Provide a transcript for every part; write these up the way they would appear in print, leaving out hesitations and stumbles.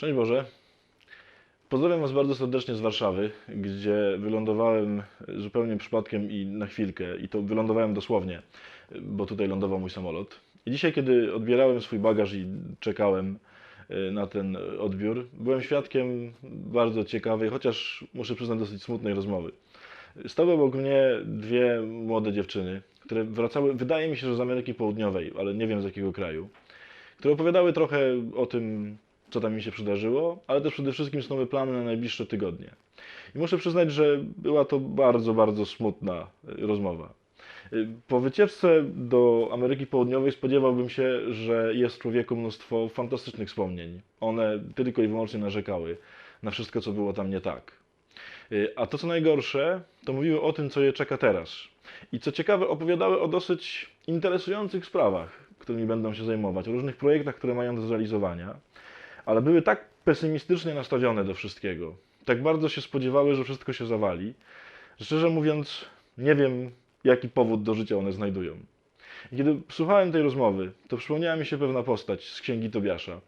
Szczęść Boże. Pozdrawiam Was bardzo serdecznie z Warszawy, gdzie wylądowałem zupełnie przypadkiem i na chwilkę. I to wylądowałem dosłownie, bo tutaj lądował mój samolot. I dzisiaj, kiedy odbierałem swój bagaż i czekałem na ten odbiór, byłem świadkiem bardzo ciekawej, chociaż muszę przyznać dosyć smutnej rozmowy. Stały obok mnie dwie młode dziewczyny, które wracały, wydaje mi się, że z Ameryki Południowej, ale nie wiem z jakiego kraju, które opowiadały trochę o tym, co tam mi się przydarzyło, ale też przede wszystkim snuły plany na najbliższe tygodnie. I muszę przyznać, że była to bardzo, bardzo smutna rozmowa. Po wycieczce do Ameryki Południowej spodziewałbym się, że jest w człowieku mnóstwo fantastycznych wspomnień. One tylko i wyłącznie narzekały na wszystko, co było tam nie tak. A to, co najgorsze, to mówiły o tym, co je czeka teraz. I co ciekawe, opowiadały o dosyć interesujących sprawach, którymi będą się zajmować, o różnych projektach, które mają do zrealizowania, ale były tak pesymistycznie nastawione do wszystkiego, tak bardzo się spodziewały, że wszystko się zawali, że szczerze mówiąc, nie wiem, jaki powód do życia one znajdują. I kiedy słuchałem tej rozmowy, to przypomniała mi się pewna postać z Księgi Tobiasza,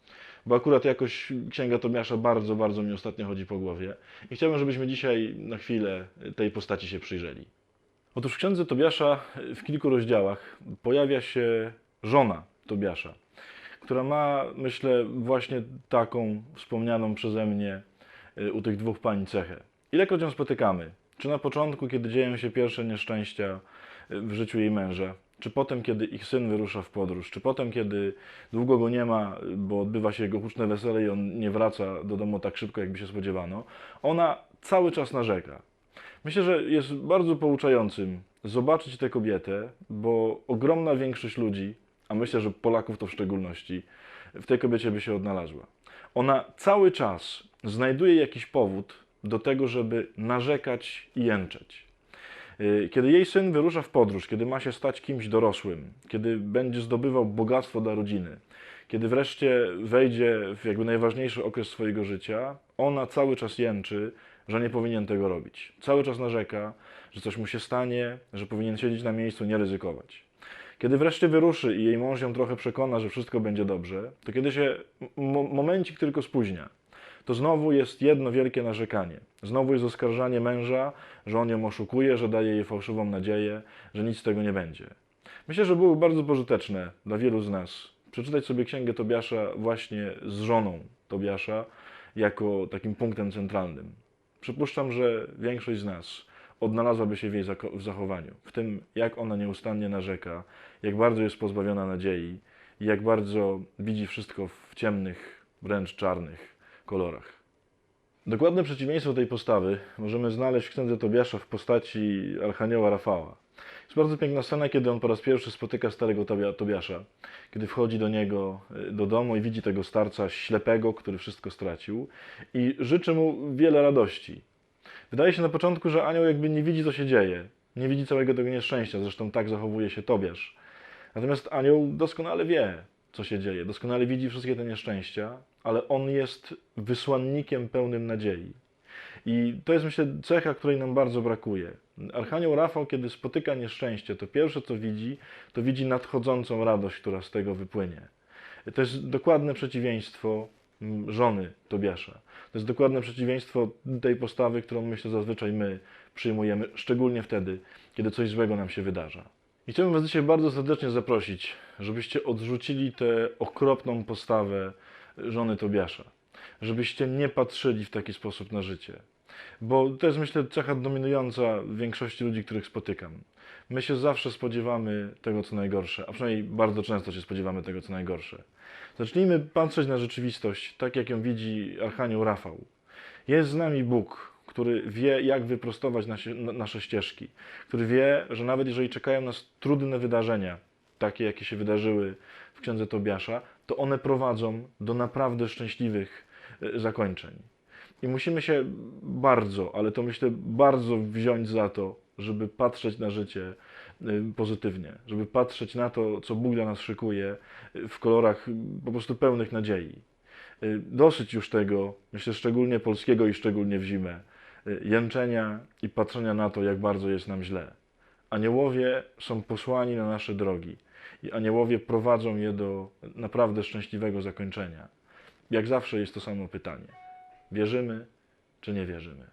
bo akurat jakoś Księga Tobiasza bardzo, bardzo mi ostatnio chodzi po głowie i chciałbym, żebyśmy dzisiaj na chwilę tej postaci się przyjrzeli. Otóż w Księdze Tobiasza w kilku rozdziałach pojawia się żona Tobiasza, która ma, myślę, właśnie taką wspomnianą przeze mnie u tych dwóch pań cechę. Ilekroć ją spotykamy, czy na początku, kiedy dzieją się pierwsze nieszczęścia w życiu jej męża, czy potem, kiedy ich syn wyrusza w podróż, czy potem, kiedy długo go nie ma, bo odbywa się jego huczne wesele i on nie wraca do domu tak szybko, jakby się spodziewano, ona cały czas narzeka. Myślę, że jest bardzo pouczającym zobaczyć tę kobietę, bo ogromna większość ludzi, a myślę, że Polaków to w szczególności, w tej kobiecie by się odnalazła. Ona cały czas znajduje jakiś powód do tego, żeby narzekać i jęczeć. Kiedy jej syn wyrusza w podróż, kiedy ma się stać kimś dorosłym, kiedy będzie zdobywał bogactwo dla rodziny, kiedy wreszcie wejdzie w jakby najważniejszy okres swojego życia, ona cały czas jęczy, że nie powinien tego robić. Cały czas narzeka, że coś mu się stanie, że powinien siedzieć na miejscu, nie ryzykować. Kiedy wreszcie wyruszy i jej mąż ją trochę przekona, że wszystko będzie dobrze, to kiedy się momencik tylko spóźnia, to znowu jest jedno wielkie narzekanie. Znowu jest oskarżanie męża, że on ją oszukuje, że daje jej fałszywą nadzieję, że nic z tego nie będzie. Myślę, że byłoby bardzo pożyteczne dla wielu z nas przeczytać sobie Księgę Tobiasza właśnie z żoną Tobiasza jako takim punktem centralnym. Przypuszczam, że większość z nas odnalazłaby się w jej zachowaniu, w tym, jak ona nieustannie narzeka, jak bardzo jest pozbawiona nadziei i jak bardzo widzi wszystko w ciemnych, wręcz czarnych kolorach. Dokładne przeciwieństwo tej postawy możemy znaleźć w Księdze Tobiasza w postaci Archanioła Rafała. Jest bardzo piękna scena, kiedy on po raz pierwszy spotyka starego Tobiasza, kiedy wchodzi do niego do domu i widzi tego starca ślepego, który wszystko stracił i życzy mu wiele radości. Wydaje się na początku, że anioł jakby nie widzi, co się dzieje, nie widzi całego tego nieszczęścia, zresztą tak zachowuje się Tobiasz. Natomiast anioł doskonale wie, co się dzieje, doskonale widzi wszystkie te nieszczęścia, ale on jest wysłannikiem pełnym nadziei. I to jest, myślę, cecha, której nam bardzo brakuje. Archanioł Rafał, kiedy spotyka nieszczęście, to pierwsze, co widzi, to widzi nadchodzącą radość, która z tego wypłynie. To jest dokładne przeciwieństwo żony Tobiasza. To jest dokładne przeciwieństwo tej postawy, którą, myślę, zazwyczaj my przyjmujemy, szczególnie wtedy, kiedy coś złego nam się wydarza. I chciałbym Was dzisiaj bardzo serdecznie zaprosić, żebyście odrzucili tę okropną postawę żony Tobiasza. Żebyście nie patrzyli w taki sposób na życie. Bo to jest, myślę, cecha dominująca w większości ludzi, których spotykam. My się zawsze spodziewamy tego, co najgorsze, a przynajmniej bardzo często się spodziewamy tego, co najgorsze. Zacznijmy patrzeć na rzeczywistość tak, jak ją widzi Archanioł Rafał. Jest z nami Bóg, który wie, jak wyprostować nasze ścieżki, który wie, że nawet jeżeli czekają nas trudne wydarzenia, takie jakie się wydarzyły w Księdze Tobiasza, to one prowadzą do naprawdę szczęśliwych zakończeń. I musimy się bardzo, ale to myślę bardzo wziąć za to, żeby patrzeć na życie pozytywnie, żeby patrzeć na to, co Bóg dla nas szykuje w kolorach po prostu pełnych nadziei. Dosyć już tego, myślę, szczególnie polskiego i szczególnie w zimę, jęczenia i patrzenia na to, jak bardzo jest nam źle. Aniołowie są posłani na nasze drogi i aniołowie prowadzą je do naprawdę szczęśliwego zakończenia. Jak zawsze jest to samo pytanie. Wierzymy czy nie wierzymy?